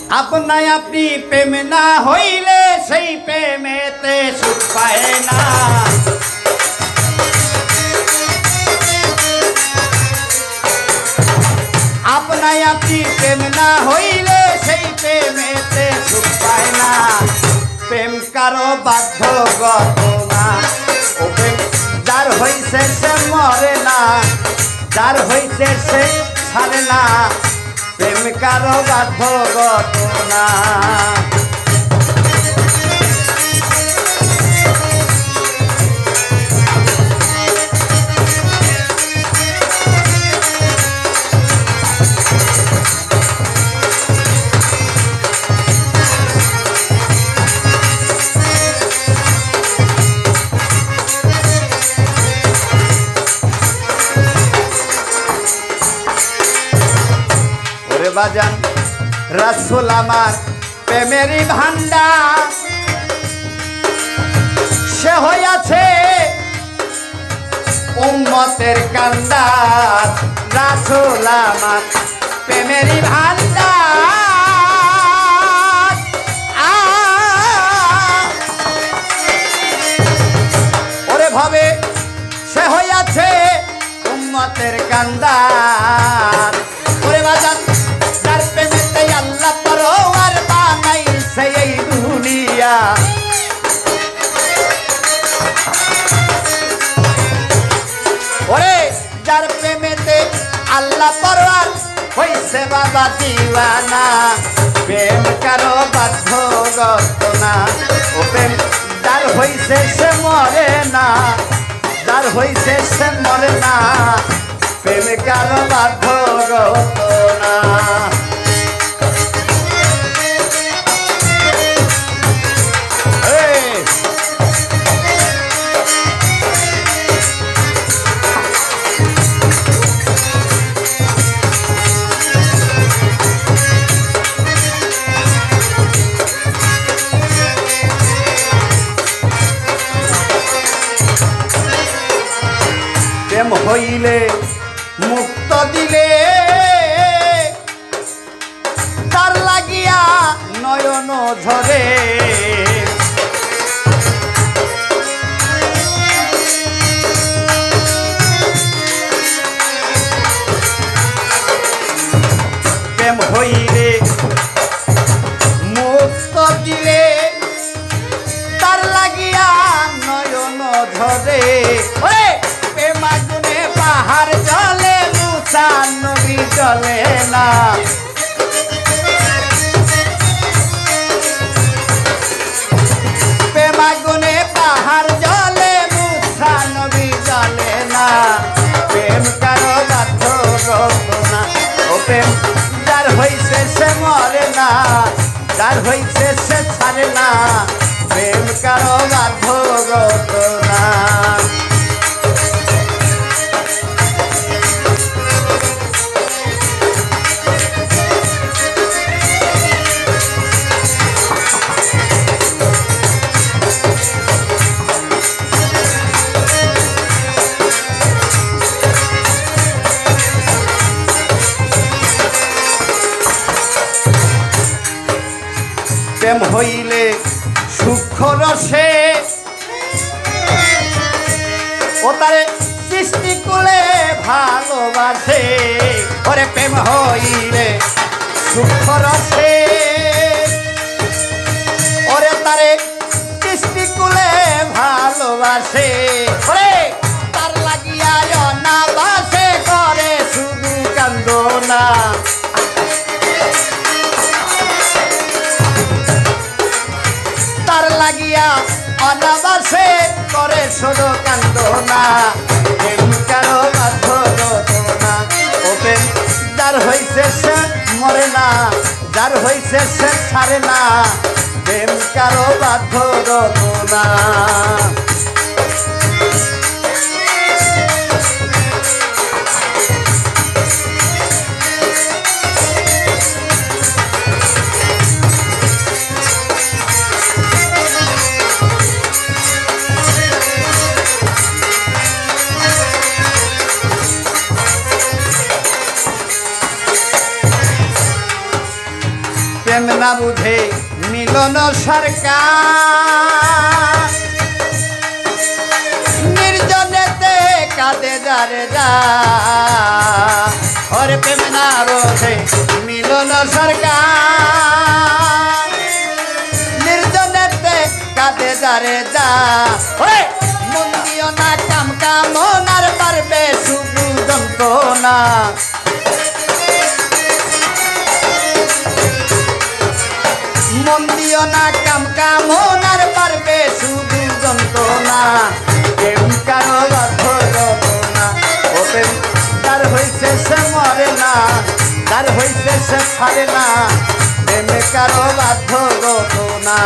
আপনায় আপনি প্রেম না হইলে সেই প্রেমেতে সুখ পায় না। আপনায় আপনি প্রেম না হইলে সেই প্রেমেতে সুখ পায় না। প্রেম কারো বাধ্যগত না, ও প্রেম যার হইছে সে মরে না, যার হইছে সে ছাড়ে না। প্রেম কারো বাধ্যগত না। বাজান রাসূল আমার প্রেমেরই ভান্ডার, সে হইয়াছে উম্মতের কান্দার। রাসূল আমার প্রেমেরই ভান্ডার, ওরে ভাবে সে হইয়াছে উম্মতের কান্দার। ওরে বাজান যার প্রেমেতে আল্লাহ পরওয়ার বানাইছে এই দুনিয়া, ওরে যার প্রেমেতে আল্লাহ পরওয়ার হইছে বাবা দিওয়ানা। প্রেম কারো বাধ্যগত না, ও প্রেম যার হইছে সে মরে না, যার হইছে সে মরে না। প্রেম কারো বাধ্যগত না। প্রেম হইলে মুক্ত দিলে তার লাগিয়া নয়ন ঝরে। প্রেম হইলে মুক্ত দিলে তার লাগিয়া নয়ন ঝরে। প্রেম আগুনে পাহাড় জ্বলে, মুসা নবী জ্বলে না। প্রেম আগুনে পাহাড় জ্বলে, মুসা নবী জ্বলে না। প্রেম কারো বাধ্যগত না, ও প্রেম যার হইছে সে মরে না, যার হইছে সে ছাড়ে না। প্রেম কারো বাধ্যগত না। প্রেম হইলে সূক্ষ্ম রসে, ও তারে সৃষ্টি কুলে ভালোবাসে। ওরে প্রেম হইলে সূক্ষ্ম রসে, ওরে তারে সৃষ্টি কুলে ভালোবাসে। ওরে তার লাগিয়া অনাবাসে করে শুধু কান্দনা। তার লাগিয়া অনাবাসে করে শুধু কান্দনা। প্রেম কারো বাধ্যগত না, ও প্রেম যার হইছে সে মরে না, যার হইছে সে ছাড়ে না। প্রেম কারো বাধ্যগত না। প্রেম না বুঝে মিলন সরকার নির্জনেতে কাঁদে যারে যা ওরে প্রেম না বোঝে মিলন সরকার নির্জনেতে কাঁদে যারে যা ওরে মন দিও না কাম কামনার পারবে শুধু যন্ত্রণা মন দিও না কাম কামনার পারবে শুধু যন্ত্রণা প্রেম কারো বাধ্য না ও প্রেম যার হইছে সে মরে না যার হইছে সে ছাড়ে না প্রেম কারো বাধ্য না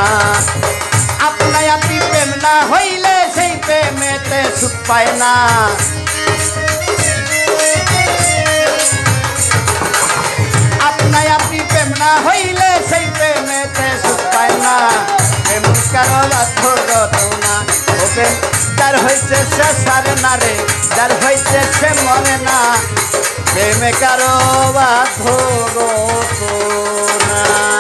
আপনাই আপনি প্রেম না হইলে সেই প্রেমেতে সুখ পায় না আপনাই আপনি প্রেম না হইলে সেই প্রেমেতে সুখ পায় না প্রেম কারো বাধ্য না ও প্রেম যার হইছে সে ছাড়ে না রে যার হইছে সে মরে না প্রেম কারো বাধ্য না